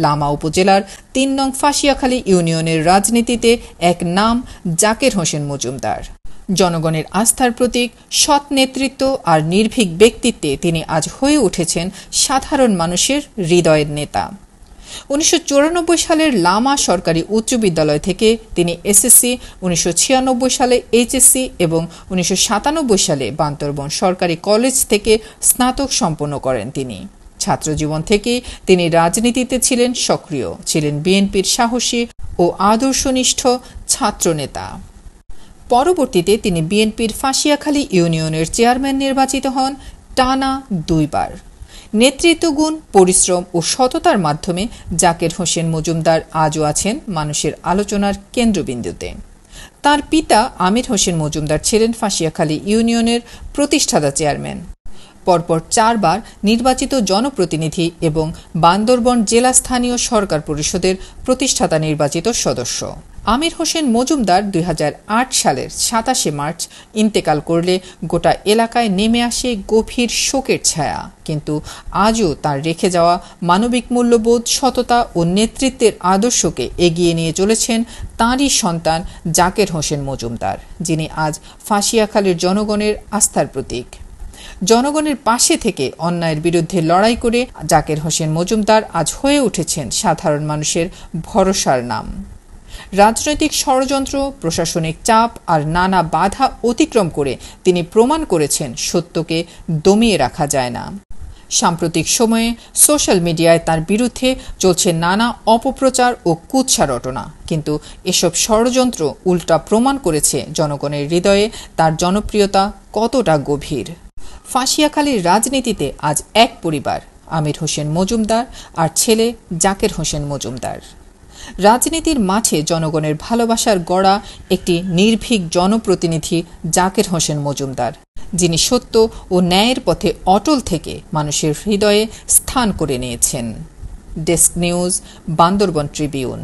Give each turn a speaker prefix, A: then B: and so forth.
A: লামা উপজেলার ৩ নং ফাঁসিয়াখালী ইউনিয়নের রাজনীতিতে এক নাম জাকের হোসেন মজুমদার। জনগণের আস্থার প্রতীক, সৎ নেতৃত্ব আর নির্ভীক ব্যক্তিত্বে তিনি আজ হয়ে উঠেছেন সাধারণ মানুষের হৃদয়ের নেতা। ১৯৯৪ সালের লামা সরকারি উচ্চ বিদ্যালয় থেকে তিনি এসএসসি, ১৯৯৬ সালে এইচএসসি এবং ১৯৯৭ সালে বান্দরবন সরকারি কলেজ থেকে স্নাতক সম্পন্ন করেন তিনি। ছাত্রজীবন থেকে তিনি রাজনীতিতে ছিলেন সক্রিয়, ছিলেন বিএনপির সাহসী ও আদর্শনিষ্ঠ ছাত্রনেতা। পরবর্তীতে তিনি বিএনপির ফাঁসিয়াখালী ইউনিয়নের চেয়ারম্যান নির্বাচিত হন টানা ২ বার। নেতৃত্বগুণ, পরিশ্রম ও সততার মাধ্যমে জাকের হোসেন মজুমদার আজও আছেন মানুষের আলোচনার কেন্দ্রবিন্দুতে। তার পিতা আমির হোসেন মজুমদার ছিলেন ফাঁসিয়াখালী ইউনিয়নের প্রতিষ্ঠাতা চেয়ারম্যান, পরপর ৪ বার নির্বাচিত জনপ্রতিনিধি এবং বান্দরবন জেলা স্থানীয় সরকার পরিষদের প্রতিষ্ঠাতা নির্বাচিত সদস্য। আমির হোসেন মজুমদার ২০০৮ সালের ২৭শে মার্চ ইন্তেকাল করলে গোটা এলাকায় নেমে আসে গভীর শোকের ছায়া, কিন্তু আজও তার রেখে যাওয়া মানবিক মূল্যবোধ, সততা ও নেতৃত্বের আদর্শকে এগিয়ে নিয়ে চলেছেন তাঁরই সন্তান জাকের হোসেন মজুমদার, যিনি আজ ফাঁসিয়াখালীর জনগণের আস্থার প্রতীক। জনগণের পাশে থেকে অন্যায়ের বিরুদ্ধে লড়াই করে জাকের হোসেন মজুমদার আজ হয়ে উঠেছেন সাধারণ মানুষের ভরসার নাম। রাজনৈতিক ষড়যন্ত্র, প্রশাসনিক চাপ আর নানা বাধা অতিক্রম করে তিনি প্রমাণ করেছেন সত্যকে দমিয়ে রাখা যায় না। সাম্প্রতিক সময়ে সোশ্যাল মিডিয়ায় তার বিরুদ্ধে চলছে নানা অপপ্রচার ও কুৎসা রটনা, কিন্তু এসব ষড়যন্ত্র উল্টা প্রমাণ করেছে জনগণের হৃদয়ে তার জনপ্রিয়তা কতটা গভীর। ফাঁসিয়াখালীর রাজনীতিতে আজ এক পরিবার, আমির হোসেন মজুমদার আর ছেলে জাকের হোসেন মজুমদার। রাজনীতির মাঠে জনগণের ভালোবাসার গড়া একটি নির্ভীক জনপ্রতিনিধি জাকের হোসেন মজুমদার, যিনি সত্য ও ন্যায়ের পথে অটল থেকে মানুষের হৃদয়ে স্থান করে নিয়েছেন। Desk news, Bandarban Tribune.